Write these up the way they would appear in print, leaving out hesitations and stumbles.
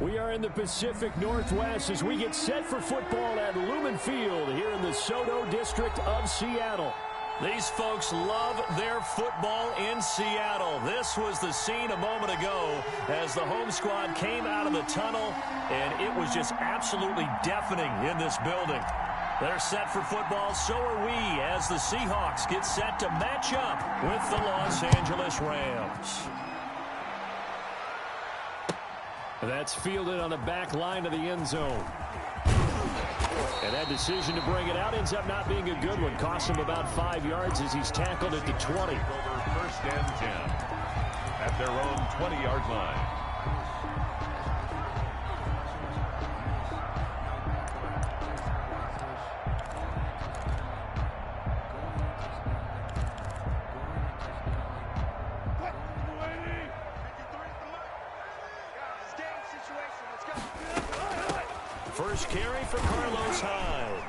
We are in the Pacific Northwest as we get set for football at Lumen Field here in the Soto District of Seattle. These folks love their football in Seattle. This was the scene a moment ago as the home squad came out of the tunnel, and it was just absolutely deafening in this building. They're set for football, so are we, as the Seahawks get set to match up with the Los Angeles Rams. That's fielded on the back line of the end zone. And that decision to bring it out ends up not being a good one. Cost him about 5 yards as he's tackled at the 20. Over 1st and 10 at their own 20-yard line. First carry for Carlos Hyde.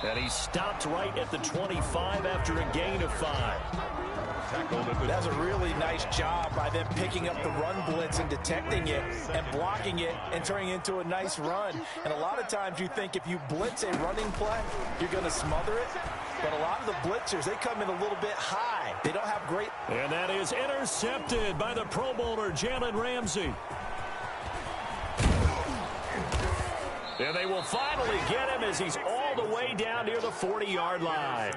And he stopped right at the 25 after a gain of 5. That's a really nice job by them picking up the run blitz and detecting it and blocking it and turning it into a nice run. And a lot of times you think if you blitz a running play, you're going to smother it. But a lot of the blitzers, they come in a little bit high. They don't have great... And that is intercepted by the Pro Bowler, Jalen Ramsey. And they will finally get him as he's all the way down near the 40-yard line.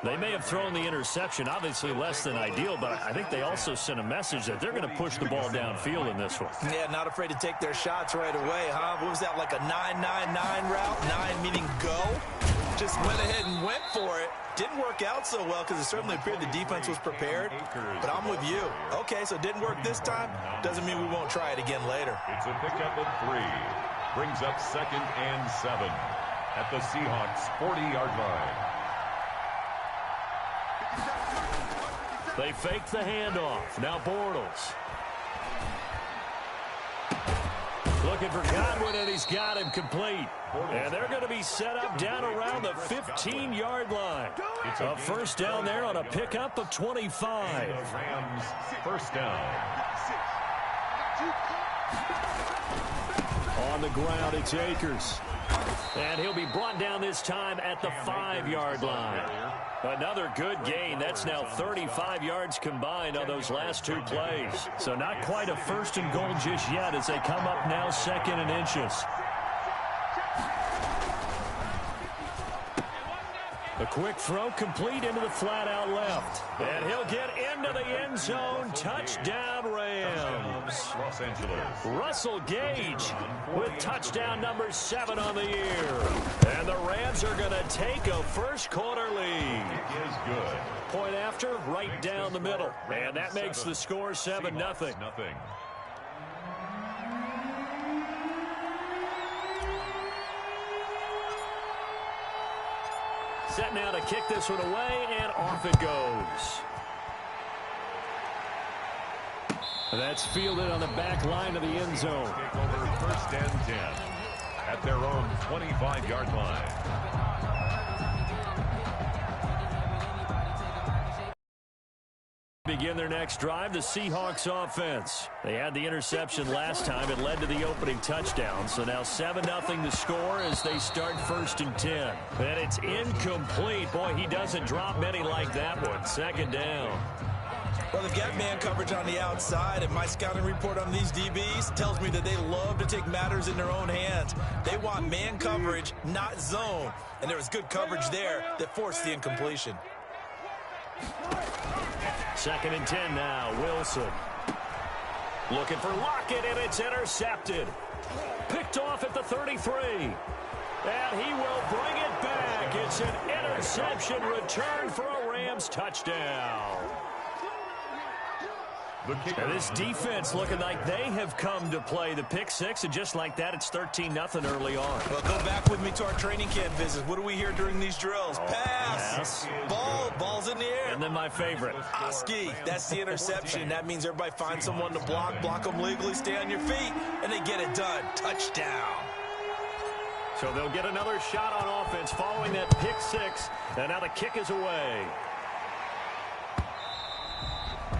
They may have thrown the interception, obviously less than ideal, but I think they also sent a message that they're going to push the ball downfield in this one. Yeah, not afraid to take their shots right away, huh? What was that, like a 9-9-9 route? 9 meaning go? Just went ahead and went for it. Didn't work out so well because it certainly appeared the defense was prepared. But I'm with you. Okay, so it didn't work this time. Doesn't mean we won't try it again later. It's a pickup of 3. Brings up 2nd and 7 at the Seahawks' 40-yard line. They fake the handoff. Now Bortles. Looking for Godwin, and he's got him complete. And they're going to be set up down around the 15-yard line. A first down there on a pickup of 25. Rams first down. On the ground, it's Akers. And he'll be brought down this time at the 5-yard line. Another good gain. That's now 35 yards combined on those last 2 plays. So not quite a first and goal just yet as they come up now 2nd and inches. A quick throw complete into the flat out left. And he'll get into the end zone. Touchdown Rams. Los Angeles. Russell Gage with touchdown number 7 on the year. And the Rams are going to take a first quarter lead. It is good. Point after, right down the middle. And that makes the score 7-0. Nothing. Set now to kick this one away, and off it goes. That's fielded on the back line of the end zone. Take over 1st and 10 at their own 25-yard line. Begin their next drive, the Seahawks offense. They had the interception last time. It led to the opening touchdown. So now 7-0 to score as they start 1st and 10. And it's incomplete. Boy, he doesn't drop many like that one. 2nd down. Well, they've got man coverage on the outside, and my scouting report on these DBs tells me that they love to take matters in their own hands. They want man coverage, not zone. And there was good coverage there that forced the incompletion. 2nd and 10 now. Wilson. Looking for Lockett, and it's intercepted. Picked off at the 33. And he will bring it back. It's an interception return for a Rams touchdown. And this defense looking like they have come to play the pick 6, and just like that, it's 13-0 early on. Well, go back with me to our training camp visit. What do we hear during these drills? Pass. Ball's in the air. And then my favorite. Oski, that's the interception. That means everybody finds someone to block them legally, stay on your feet, and they get it done. Touchdown. So they'll get another shot on offense following that pick 6, and now the kick is away.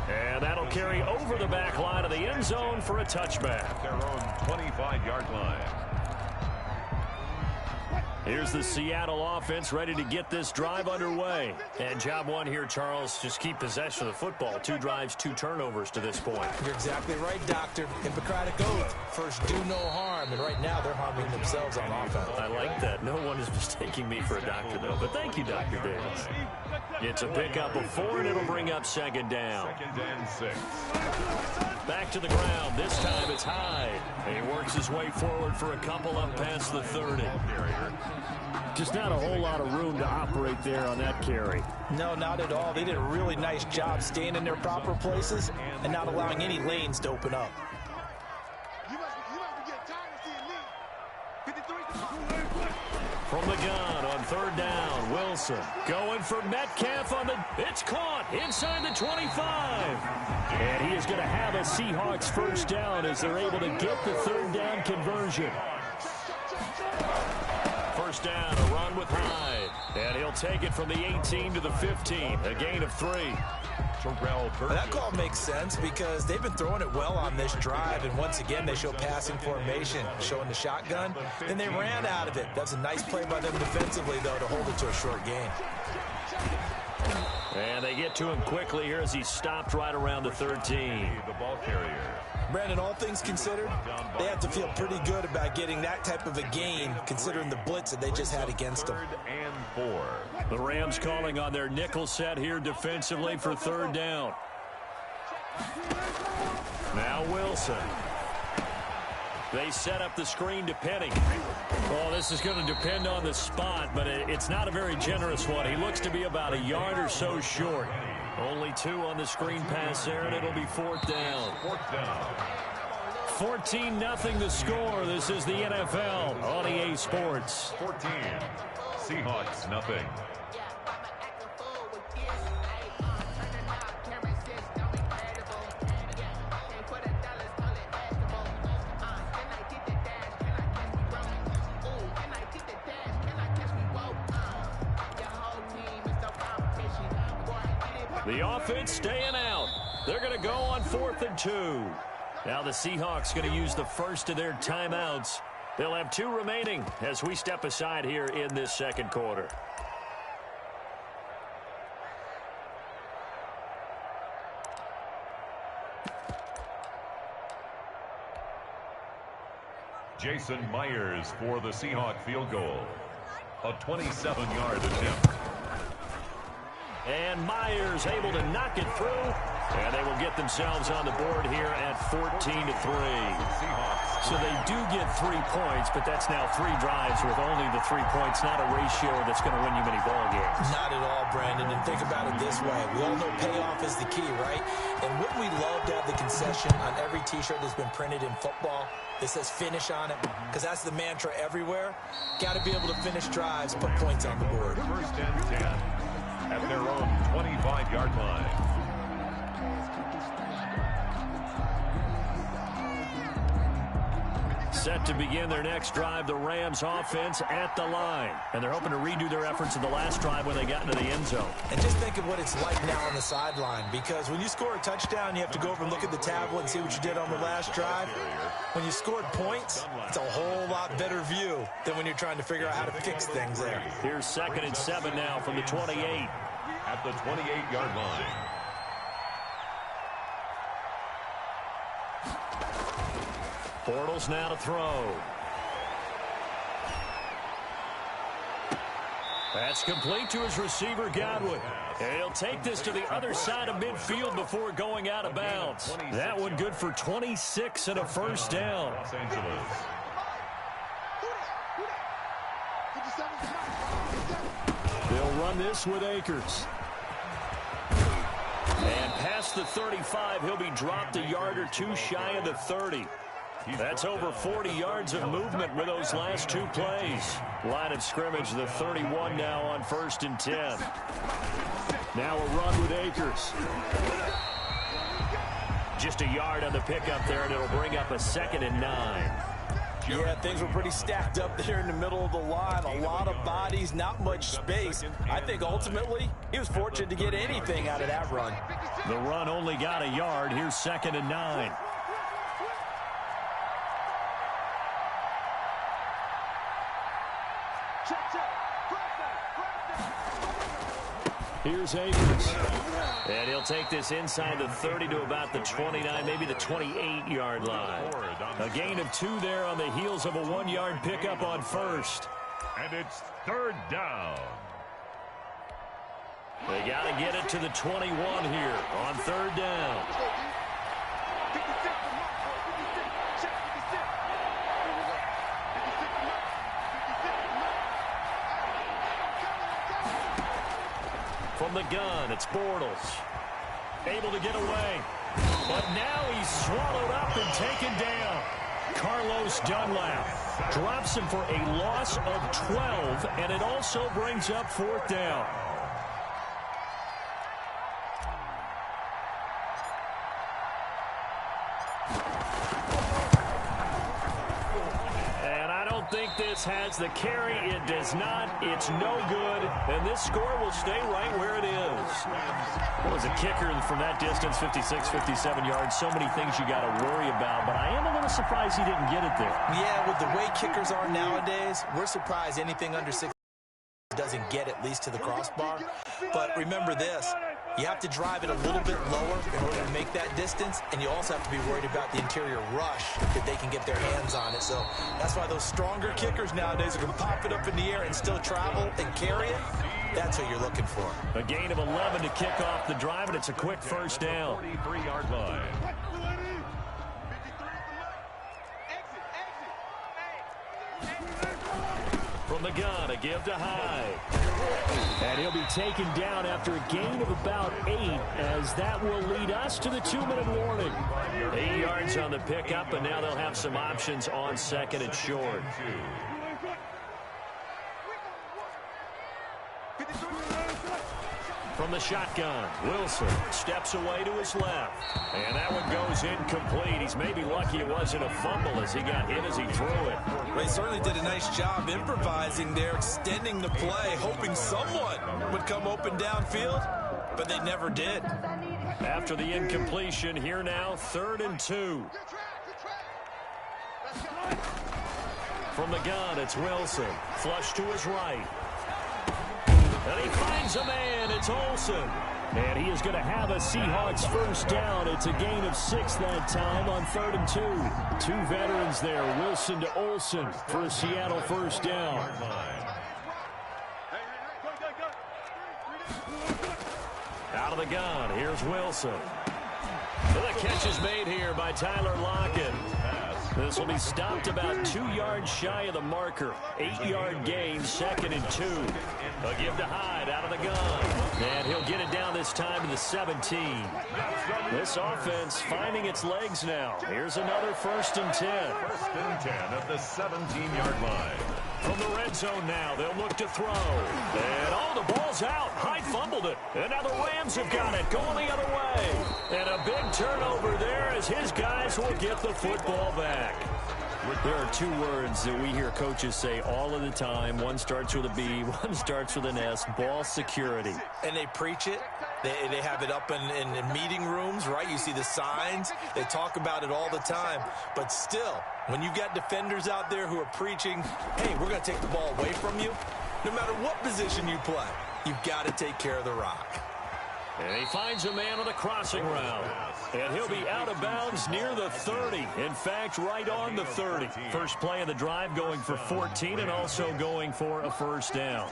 And that'll carry over the back line of the end zone for a touchback. At their own 25-yard line. Here's the Seattle offense ready to get this drive underway. And job one here, Charles, just keep possession of the football. 2 drives, 2 turnovers to this point. You're exactly right, Doctor. Hippocratic oath. First, do no harm. And right now, they're harming themselves on offense. I like that. No one is mistaking me for a doctor, though. But thank you, Dr. Davis. It's a pickup of 4, and it'll bring up second down. 2nd and 6. Back to the ground. This time it's Hyde. And he works his way forward for a couple up past the 30. Just not a whole lot of room to operate there on that carry. No, not at all. They did a really nice job staying in their proper places and not allowing any lanes to open up. From the gun on 3rd down, Wilson going for Metcalf on the... It's caught inside the 25. And he is going to have a Seahawks first down as they're able to get the 3rd down conversion. First down, a run with Hyde. And he'll take it from the 18 to the 15, a gain of 3. That call makes sense because they've been throwing it well on this drive, and once again they show passing formation, showing the shotgun. Then they ran out of it. That's a nice play by them defensively, though, to hold it to a short gain. And they get to him quickly here as he stopped right around the 13. The ball carrier. Brandon, all things considered, they have to feel pretty good about getting that type of a gain, considering the blitz that they just had against them. 3rd and 4. The Rams calling on their nickel set here defensively for 3rd down. Now Wilson. They set up the screen to Penny. Oh, this is going to depend on the spot, but it's not a very generous one. He looks to be about a yard or so short. Only 2 on the screen pass there, and it'll be 4th down. 4th down. 14-0 the score. This is the NFL on EA Sports. 14. Seahawks, nothing. The offense staying out. They're going to go on 4th and 2. Now the Seahawks going to use the first of their timeouts. They'll have 2 remaining as we step aside here in this second quarter. Jason Myers for the Seahawk field goal. A 27-yard attempt. And Myers able to knock it through. And they will get themselves on the board here at 14-3. So they do get 3 points, but that's now 3 drives with only the 3 points, not a ratio that's going to win you many ball games. Not at all, Brandon. And think about it this way. We all know payoff is the key, right? And wouldn't we love to have the concession on every T-shirt that's been printed in football that says finish on it? Because that's the mantra everywhere. Got to be able to finish drives, put points on the board. 1st and 10 at their own 25-yard line. Set to begin their next drive, the Rams offense at the line. And they're hoping to redo their efforts in the last drive when they got into the end zone. And just think of what it's like now on the sideline, because when you score a touchdown, you have to go over and look at the tablet and see what you did on the last drive. When you scored points, it's a whole lot better view than when you're trying to figure out how to fix things there. Here's 2nd and 7 now from the 28. At the 28-yard line. Bortles now to throw. That's complete to his receiver, Godwin. And he'll take this to the other side of midfield before going out of bounds. That one good for 26 and a first down. Los Angeles. They'll run this with Akers. And past the 35, he'll be dropped a yard or 2 shy of the 30. That's over 40 yards of movement with those last 2 plays. Line of scrimmage, the 31 now on 1st and 10. Now a run with Akers. Just a yard on the pickup there, and it'll bring up a 2nd and 9. Yeah, things were pretty stacked up there in the middle of the line. A lot of bodies, not much space. I think ultimately he was fortunate to get anything out of that run. The run only got a yard. Here's 2nd and 9. Here's Akers. And he'll take this inside the 30 to about the 29, maybe the 28-yard line. A gain of 2 there on the heels of a 1-yard pickup on first. And it's 3rd down. They got to get it to the 21 here on 3rd down. From the gun, it's Bortles. Able to get away. But now he's swallowed up and taken down. Carlos Dunlap drops him for a loss of 12, and it also brings up 4th down. Think this has the carry. It does not. It's no good. And this score will stay right where it is. Well, as a kicker from that distance, 56, 57 yards, so many things you got to worry about. But I am a little surprised he didn't get it there. Yeah, with the way kickers are nowadays, we're surprised anything under 6 doesn't get at least to the crossbar. But remember this. You have to drive it a little bit lower in order to make that distance, and you also have to be worried about the interior rush that they can get their hands on it. So that's why those stronger kickers nowadays are going to pop it up in the air and still travel and carry it. That's what you're looking for. A gain of 11 to kick off the drive, and it's a quick first down. 43-yard line. From the gun, a give to Hyde. And he'll be taken down after a gain of about 8, as that will lead us to the 2-minute warning. 8 yards on the pickup, and now they'll have some options on 2nd and short. From the shotgun, Wilson steps away to his left. And that one goes incomplete. He's maybe lucky it wasn't a fumble as he got hit as he threw it. Well, he certainly did a nice job improvising there, extending the play, hoping someone would come open downfield, but they never did. After the incompletion, here now, 3rd and 2. From the gun, it's Wilson. Flush to his right. And he finds a man. It's Olsen. And he is going to have a Seahawks first down. It's a gain of 6 that time on 3rd and 2. 2 veterans there, Wilson to Olsen for a Seattle first down. Out of the gun, here's Wilson. The catch is made here by Tyler Lockett. This will be stopped about 2 yards shy of the marker. 8-yard gain, 2nd and 2. A give to Hyde out of the gun. And he'll get it down this time to the 17. This offense finding its legs now. Here's another 1st and 10. 1st and 10 at the 17-yard line. From the red zone now, they'll look to throw. And the ball's out. Hyde fumbled it. And now the Rams have got it, going the other way. And a big turnover there as his guys will get the football back. There are 2 words that we hear coaches say all of the time. One starts with a B, one starts with an S, ball security. And they preach it. They have it up in meeting rooms, right? You see the signs. They talk about it all the time. But still, when you've got defenders out there who are preaching, hey, we're going to take the ball away from you, no matter what position you play, you've got to take care of the rock. And he finds a man on the crossing route. And he'll be out of bounds near the 30. In fact, right on the 30. First play of the drive going for 14 and also going for a first down.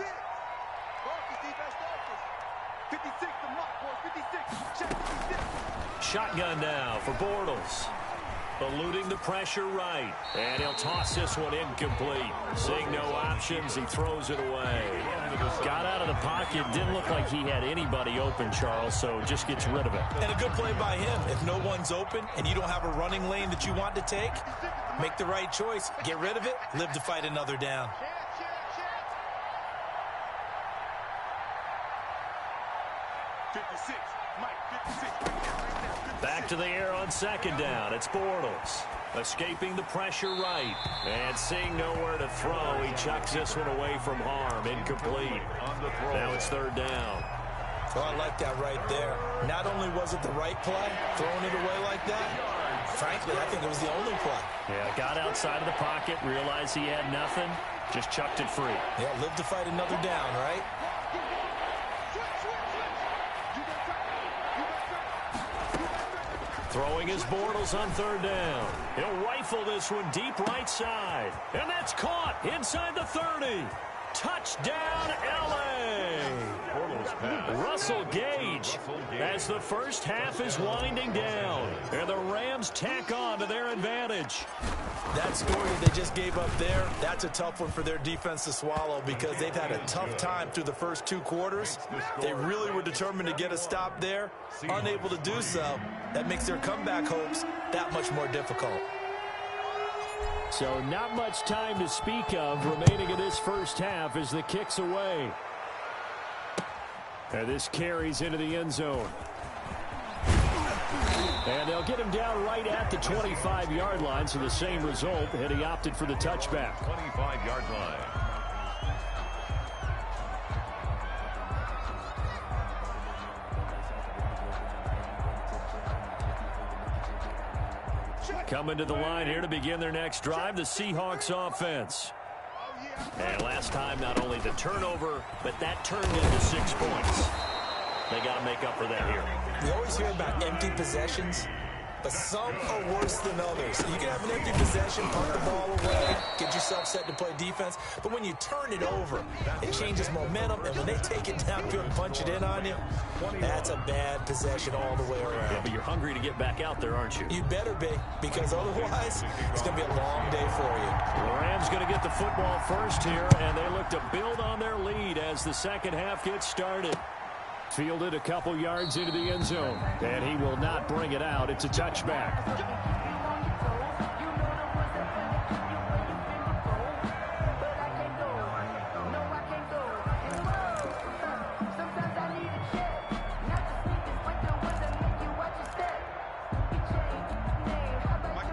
Shotgun now for Bortles. Eluding the pressure right. And he'll toss this one incomplete. Seeing no options, he throws it away. Got out of the pocket. Didn't look like he had anybody open, Charles, so just gets rid of it. And a good play by him. If no one's open and you don't have a running lane that you want to take, make the right choice. Get rid of it. Live to fight another down. Back to the air on 2nd down. It's Bortles. Escaping the pressure right. And seeing nowhere to throw, he chucks this one away from harm. Incomplete. Now it's third down. Oh, I like that right there. Not only was it the right play, throwing it away like that, frankly, I think it was the only play. Yeah, got outside of the pocket, realized he had nothing, just chucked it free. Yeah, live to fight another down, right? Throwing his Bortles on third down. He'll rifle this one deep right side. And that's caught inside the 30. Touchdown, L.A. Russell Gage as the first half is winding down. And the Rams tack on to their advantage. That score that they just gave up there, that's a tough one for their defense to swallow because they've had a tough time through the first two quarters. They really were determined to get a stop there, unable to do so. That makes their comeback hopes that much more difficult. So not much time to speak of remaining in this first half as the kick's away. And this carries into the end zone. And they'll get him down right at the 25-yard line, so the same result, and he opted for the touchback. 25-yard line. Coming to the line here to begin their next drive, the Seahawks offense. And last time, not only the turnover, but that turned into 6 points. They got to make up for that here. We always hear about empty possessions, but some are worse than others. You can have an empty possession, punt the ball away, get yourself set to play defense, but when you turn it over, it changes momentum, and when they take it downfield and punch it in on you, that's a bad possession all the way around. Yeah, but you're hungry to get back out there, aren't you? You better be, because otherwise, it's going to be a long day for you. The Rams going to get the football first here, and they look to build on their lead as the second half gets started. Fielded a couple yards into the end zone, and he will not bring it out. It's a touchback.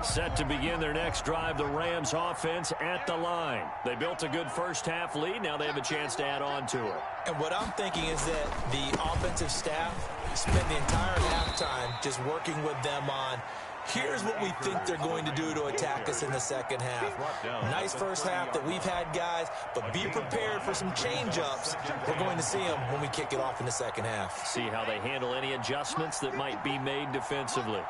Set to begin their next drive, the Rams offense at the line. They built a good first half lead. Now they have a chance to add on to it. And what I'm thinking is that the offensive staff spent the entire halftime just working with them on, here's what we think they're going to do to attack us in the second half. Nice first half that we've had, guys, but be prepared for some change-ups. We're going to see them when we kick it off in the second half. See how they handle any adjustments that might be made defensively.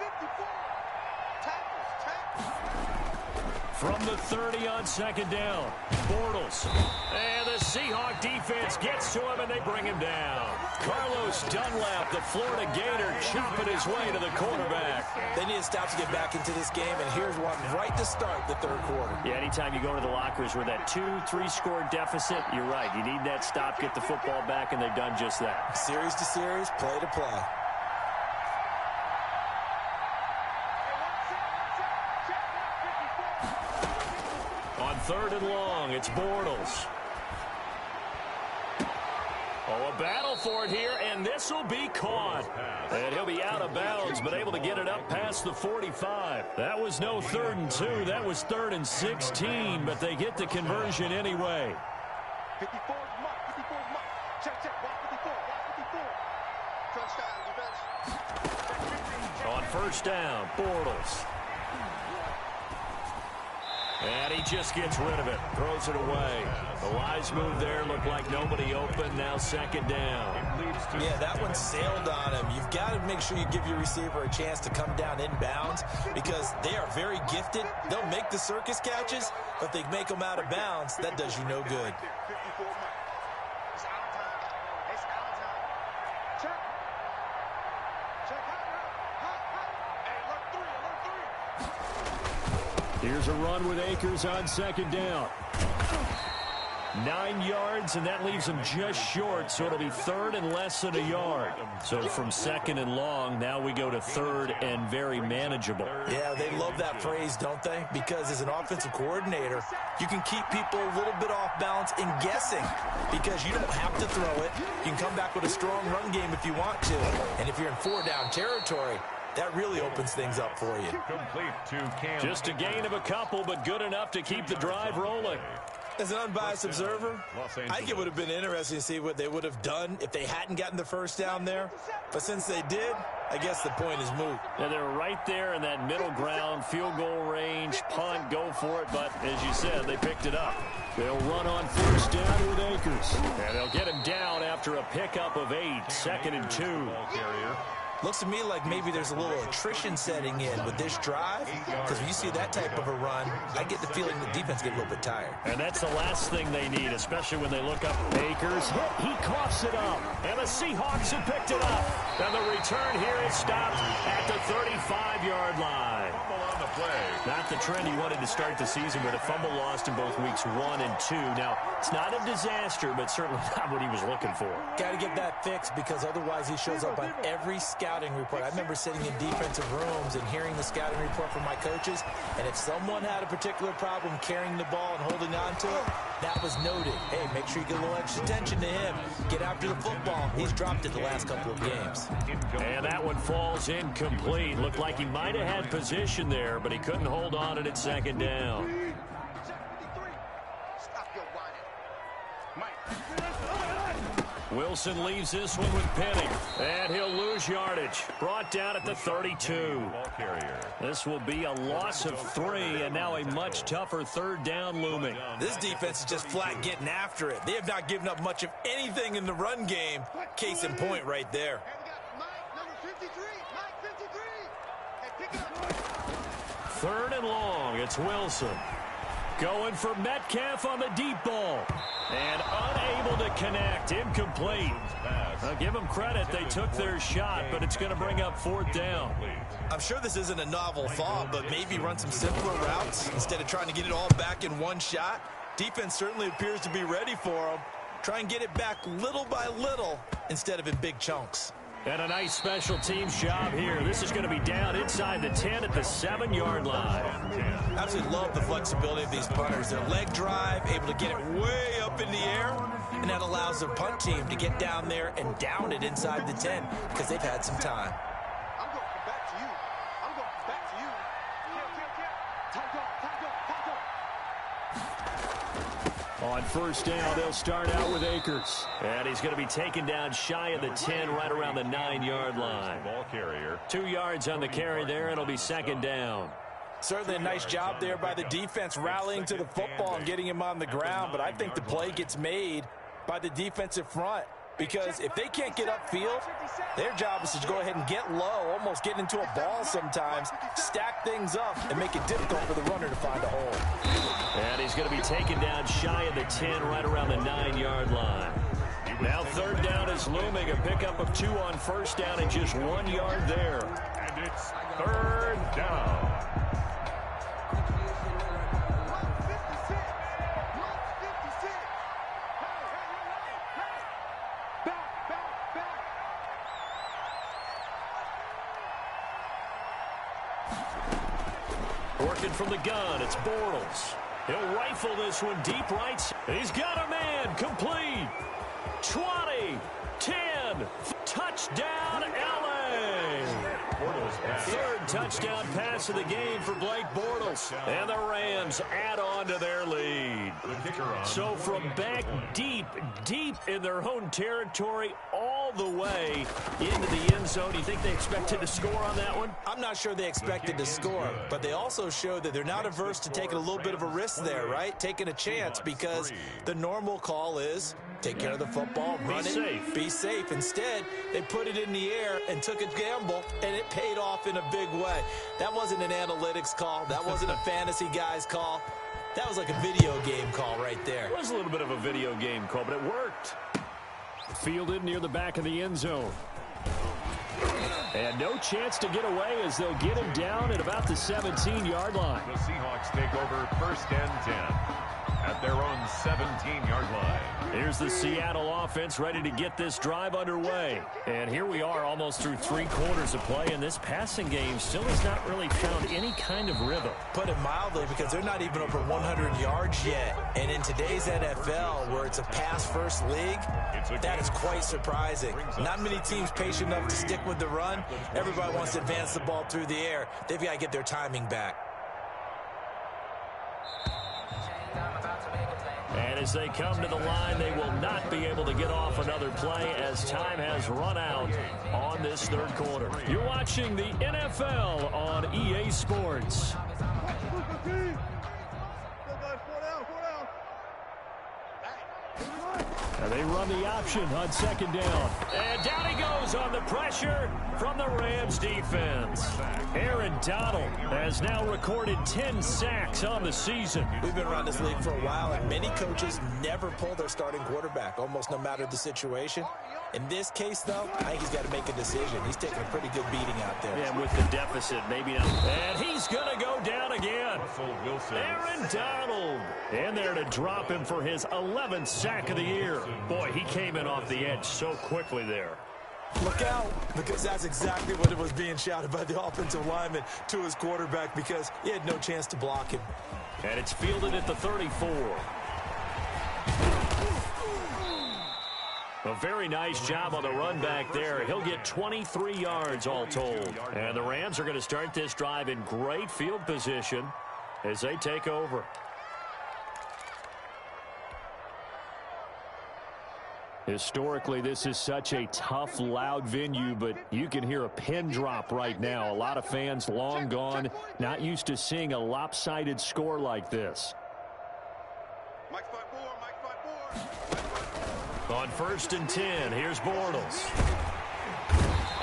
From the 30 on second down, Bortles. And the Seahawk defense gets to him, and they bring him down. Carlos Dunlap, the Florida Gator, chopping his way to the quarterback. They need to stop to get back into this game, and here's one right to start the third quarter. Yeah, anytime you go to the lockers with that 2-3 score deficit, you're right. You need that stop, get the football back, and they've done just that. Series to series, play to play. Third and long, it's Bortles. Oh, a battle for it here, and this will be caught. And he'll be out of bounds, but able to get it up past the 45. That was no 3rd and 2. That was 3rd and 16, but they get the conversion anyway. 54 mark, 54 mark. Check, block 54. Touchdown, defense. On first down, Bortles. And he just gets rid of it, throws it away. The wise move there, looked like nobody open, now second down. Yeah, that one sailed on him. You've got to make sure you give your receiver a chance to come down inbounds because they are very gifted. They'll make the circus catches, but if they make them out of bounds, that does you no good. 54 mark. It's out of time. It's out of time. Check. Here's a run with Akers on second down. 9 yards, and that leaves him just short, so it'll be 3rd and less than a yard. So from 2nd and long, now we go to 3rd and very manageable. Yeah, they love that phrase, don't they? Because as an offensive coordinator, you can keep people a little bit off balance and guessing because you don't have to throw it. You can come back with a strong run game if you want to. And if you're in 4-down territory, That really opens things up for you. Complete to Cam. Just a gain of a couple, but good enough to keep the drive rolling. As an unbiased observer, I think it would have been interesting to see what they would have done if they hadn't gotten the first down there. But since they did, I guess the point is moot. Yeah, they're right there in that middle ground, field goal range, punt, go for it. But as you said, they picked it up. They'll run on first down with Akers. And they'll get him down after a pickup of 8, 2nd and 2. Looks to me like maybe there's a little attrition setting in with this drive, because when you see that type of a run, I get the feeling the defense get a little bit tired. And that's the last thing they need, especially when they look up. Akers hit, he coughs it up, and the Seahawks have picked it up. And the return here is stopped at the 35-yard line. Not the trend he wanted to start the season with a fumble lost in both weeks 1 and 2. Now, it's not a disaster, but certainly not what he was looking for. Got to get that fixed, because otherwise he shows up on every scouting report. I remember sitting in defensive rooms and hearing the scouting report from my coaches, and if someone had a particular problem carrying the ball and holding on to it, that was noted. Hey, make sure you get a little extra attention to him. Get after the football. He's dropped it the last couple of games. And that one falls incomplete. Looked like he might have had position there, but he couldn't hold on to it at 2nd down. Wilson leaves this one with Penning, and he'll lose yardage. Brought down at the 32. This will be a loss of 3, and now a much tougher 3rd down looming. This defense is just flat getting after it. They have not given up much of anything in the run game. Case in point right there. Third and long, it's Wilson. Going for Metcalf on the deep ball. And unable to connect. Incomplete. I'll give them credit. They took their shot, but it's going to bring up 4th down. I'm sure this isn't a novel thought, but maybe run some simpler routes instead of trying to get it all back in one shot. Defense certainly appears to be ready for them. Try and get it back little by little instead of in big chunks. And a nice special teams job here. This is going to be down inside the 10 at the 7-yard line. I absolutely love the flexibility of these punters. Their leg drive, able to get it way up in the air, and that allows their punt team to get down there and down it inside the 10 because they've had some time. I'm going to come back to you. I'm going to come back to you. On first down, they'll start out with Akers. And he's going to be taken down shy of the 10, right around the 9-yard line. 2 yards on the carry there, and it'll be 2nd down. Certainly a nice job there by the defense rallying to the football and getting him on the ground, but I think the play gets made by the defensive front. Because if they can't get upfield, their job is to go ahead and get low, almost get into a ball sometimes, stack things up, and make it difficult for the runner to find a hole. And he's going to be taken down shy of the 10, right around the 9-yard line. Now 3rd down is looming, a pickup of 2 on first down and just 1 yard there. And it's 3rd down. Working from the gun, it's Bortles. He'll rifle this one deep right. He's got a man, complete. 20, 10, touchdown, L.A. 3rd touchdown pass of the game for Blake Bortles. And the Rams add on to their lead. So from back deep in their own territory, all the way into the end zone. Do you think they expected to score on that one? I'm not sure they expected to score, but they also showed that they're not averse to taking a little bit of a risk there, right? Taking a chance, because the normal call is take care of the football, run it, be safe. Instead, they put it in the air and took a gamble, and it paid off in a big way. That wasn't an analytics call. That wasn't a fantasy guy's call. That was like a video game call right there. It was a little bit of a video game call, but it worked. Fielded near the back of the end zone. And no chance to get away as they'll get him down at about the 17-yard line. The Seahawks take over 1st and 10. at their own 17-yard line. Here's the Seattle offense ready to get this drive underway. And here we are almost through 3 quarters of play, and this passing game still has not really found any kind of rhythm. Put it mildly, because they're not even over 100 yards yet. And in today's NFL, where it's a pass-first league, that is quite surprising. Not many teams patient enough to stick with the run. Everybody wants to advance the ball through the air. They've got to get their timing back. And as they come to the line, they will not be able to get off another play as time has run out on this third quarter. You're watching the NFL on EA Sports. And they run the option on second down. And down he goes on the pressure from the Rams defense. Aaron Donald has now recorded 10 sacks on the season. We've been around this league for a while, and many coaches never pull their starting quarterback, almost no matter the situation. In this case, though, I think he's got to make a decision. He's taking a pretty good beating out there. Yeah, with the deficit, maybe not. And he's going to go down again. Aaron Donald in there to drop him for his 11th sack of the year. Boy, he came in off the edge so quickly there. Look out, because that's exactly what it was being shouted by the offensive lineman to his quarterback, because he had no chance to block him. And it's fielded at the 34. A very nice job on the run back there. He'll get 23 yards all told. And the Rams are going to start this drive in great field position as they take over. Historically, this is such a tough, loud venue, but you can hear a pin drop right now. A lot of fans long gone, not used to seeing a lopsided score like this. On 1st and 10, here's Bortles.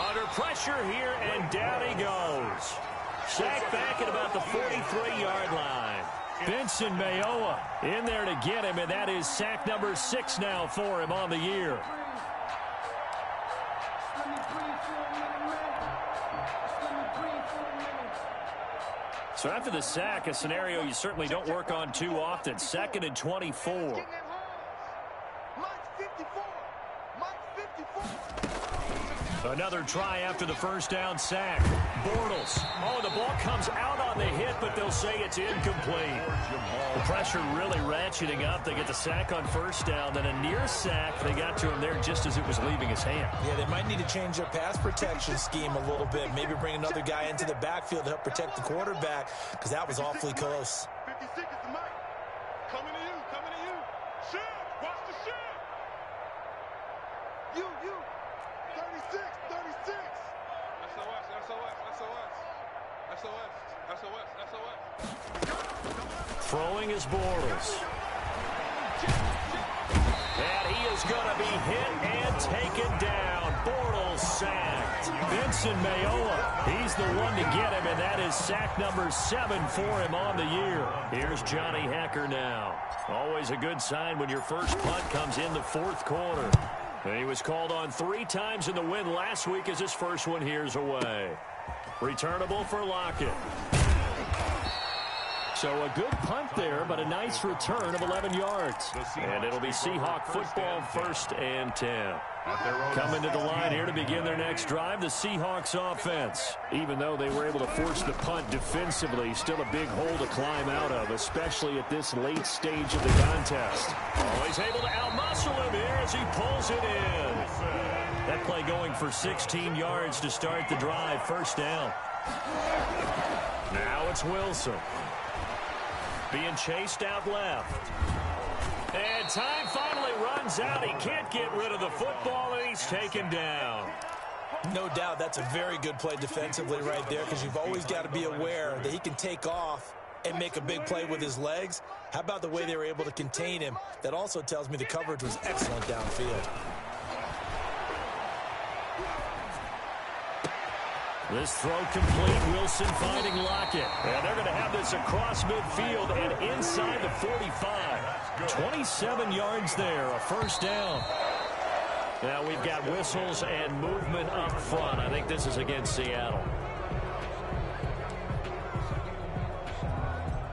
Under pressure here, and down he goes. Sacked back at about the 43-yard line. Benson Mayowa in there to get him, and that is sack number 6 now for him on the year. So after the sack, a scenario you certainly don't work on too often. 2nd and 24. Another try after the first down sack. Bortles. Oh, the ball comes out on the hit, but they'll say it's incomplete. The pressure really ratcheting up. They get the sack on first down, then a near sack. They got to him there just as it was leaving his hand. Yeah, they might need to change their pass protection scheme a little bit. Maybe bring another guy into the backfield to help protect the quarterback, because that was awfully close. 50 seconds to Mike. Coming to you, coming to you. Shoot, watch the shoot. You. 36. Throwing is Bortles. And he is going to be hit and taken down. Bortles sacked. Benson Mayowa, he's the one to get him, and that is sack number 7 for him on the year. Here's Johnny Hekker now. Always a good sign when your first punt comes in the 4th quarter. And he was called on 3 times in the win last week as his first one here's away. Returnable for Lockett. So a good punt there, but a nice return of 11 yards. And it'll be Seahawk football 1st and 10. Coming to the line here to begin their next drive, the Seahawks offense. Even though they were able to force the punt defensively, still a big hole to climb out of, especially at this late stage of the contest. Oh, he's able to outmuscle him here as he pulls it in. That play going for 16 yards to start the drive, first down. Now it's Wilson. Being chased out left. And time finally runs out. He can't get rid of the football, and he's taken down. No doubt that's a very good play defensively right there, because you've always got to be aware that he can take off and make a big play with his legs. How about the way they were able to contain him? That also tells me the coverage was excellent downfield. This throw complete. Wilson finding Lockett. And they're going to have this across midfield and inside the 45. 27 yards there, a first down. Now we've got whistles and movement up front. I think this is against Seattle.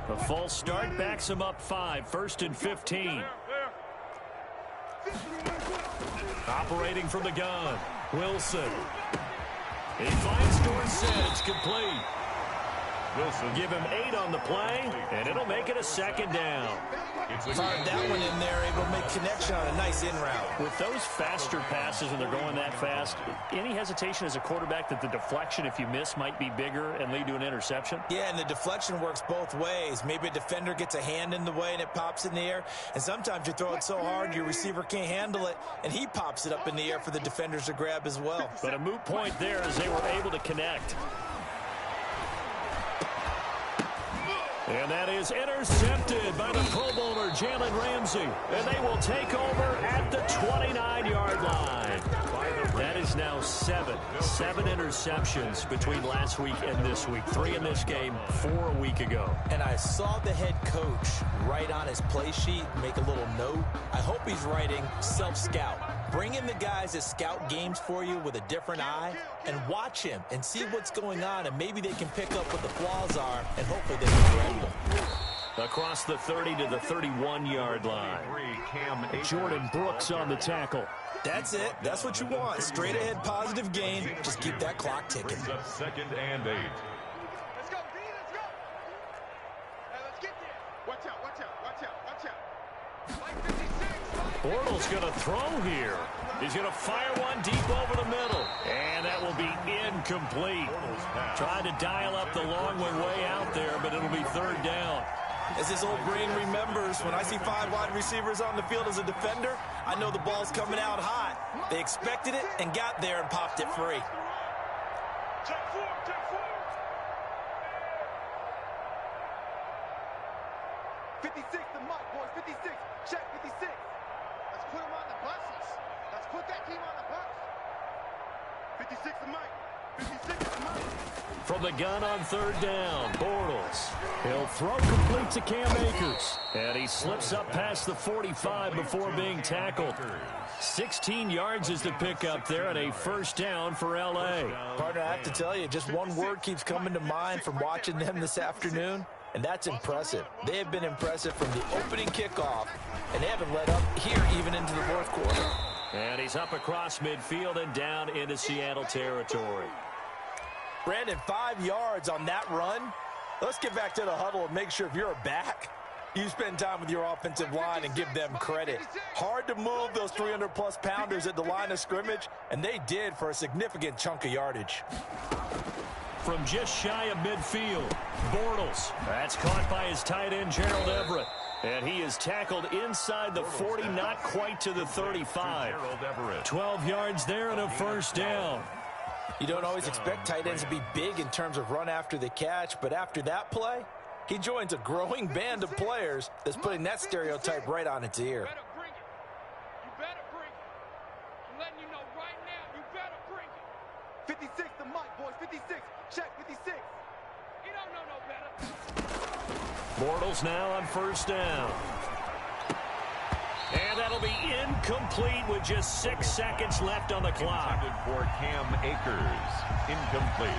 A false start backs him up 5, 1st and 15. Operating from the gun, Wilson. He finds Dorsett. It's complete. Wilson. Give him 8 on the play, and it'll make it a 2nd down. Fired that one in there, able to make connection on a nice in route. With those faster passes when they're going that fast, any hesitation as a quarterback that the deflection, if you miss, might be bigger and lead to an interception? Yeah, and the deflection works both ways. Maybe a defender gets a hand in the way and it pops in the air, and sometimes you throw it so hard your receiver can't handle it, and he pops it up in the air for the defenders to grab as well. But a moot point there as they were able to connect. And that is intercepted by the Pro Bowler, Jalen Ramsey. And they will take over at the 29-yard line. That is now 7 interceptions between last week and this week. 3 in this game, 4 a week ago. And I saw the head coach write on his play sheet, make a little note. I hope he's writing self-scout. Bring in the guys that scout games for you with a different eye and watch him and see what's going on, and maybe they can pick up what the flaws are, and hopefully they can correct them. Across the 30 to the 31-yard line. Jordan Brooks on the tackle. That's it. That's what you want. Straight ahead positive gain. Just keep that clock ticking. Brings up 2nd and 8. Let's go, B, let's go. Hey, let's get there. Watch out, watch out, watch out, watch out. Like 56. Bortles going to throw here. He's going to fire one deep over the middle. And that will be incomplete. Trying to dial up the long way out there, but it'll be 3rd down. As his old brain remembers, when I see 5 wide receivers on the field as a defender, I know the ball's coming out hot. They expected it and got there and popped it free. Check 4, check 4. 56, the mic, boys, 56. Check 56. Let's put them on the buses. Let's put that team on the bus. 56 the mic. 56 the mic. From the gun on 3rd down, Bortles. He'll throw complete to Cam Akers. And he slips up past the 45 before being tackled. 16 yards is the pickup there and a 1st down for L.A. Partner, I have to tell you, just one word keeps coming to mind from watching them this afternoon, and that's impressive. They have been impressive from the opening kickoff, and they haven't let up here even into the 4th quarter. And he's up across midfield and down into Seattle territory. Brandon, 5 yards on that run. Let's get back to the huddle and make sure if you're a back, you spend time with your offensive line and give them credit. Hard to move those 300-plus pounders at the line of scrimmage, and they did for a significant chunk of yardage. From just shy of midfield, Bortles. That's caught by his tight end, Gerald Everett. And he is tackled inside the 40, not quite to the 35. 12 yards there and a 1st down. You don't always expect tight ends to be big in terms of run after the catch, but after that play, he joins a growing band of players that's putting that stereotype right on its ear. You better bring it. I'm letting you know right now, you better bring it. 56 the mic, boys, 56. Check 56. You don't know no better. Bortles now on 1st down. And that'll be incomplete with just 6 seconds left on the clock. For Cam Akers. Incomplete.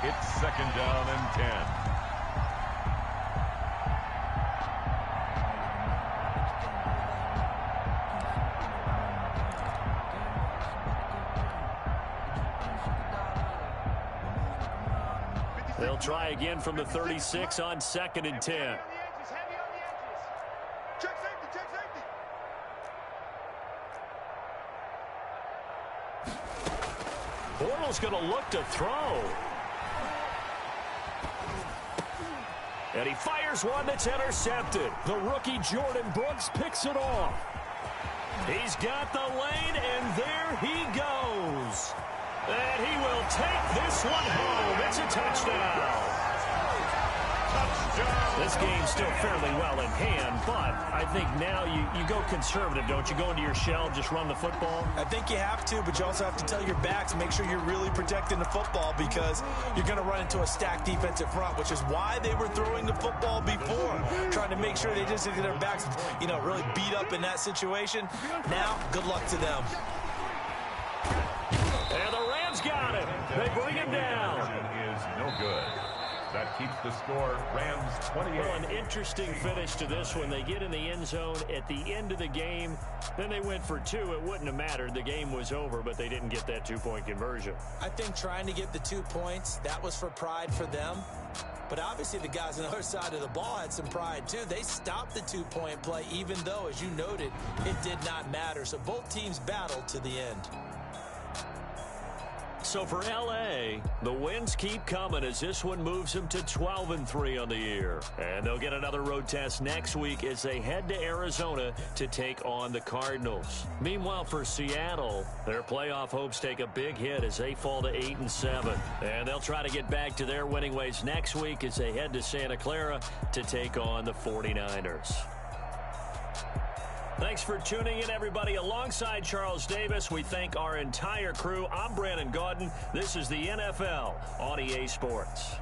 It's 2nd down and 10. They'll try again from the 36 on 2nd and 10. Heavy on the edges. Check safety, check safety. Bortles going to look to throw. And he fires one that's intercepted. The rookie Jordan Brooks picks it off. He's got the lane, and there he goes. And he will take this one home. It's a touchdown. This game's still fairly well in hand, but I think now you go conservative, don't you? Go into your shell, just run the football? I think you have to, but you also have to tell your backs, make sure you're really protecting the football because you're going to run into a stacked defensive front, which is why they were throwing the football before, trying to make sure they just get their backs, really beat up in that situation. Now, good luck to them. And the Rams got it. They bring him down. Is no good. That keeps the score Rams 28. Well, an interesting finish to this one. They get in the end zone at the end of the game. Then they went for two. It wouldn't have mattered. The game was over, but they didn't get that two-point conversion. I think trying to get the 2 points, that was for pride for them. But obviously the guys on the other side of the ball had some pride too. They stopped the two-point play even though, as you noted, it did not matter. So both teams battled to the end. So for L.A., the wins keep coming as this one moves them to 12-3 on the year. And they'll get another road test next week as they head to Arizona to take on the Cardinals. Meanwhile, for Seattle, their playoff hopes take a big hit as they fall to 8-7. And they'll try to get back to their winning ways next week as they head to Santa Clara to take on the 49ers. Thanks for tuning in, everybody. Alongside Charles Davis, we thank our entire crew. I'm Brandon Gaudin. This is the NFL on EA Sports.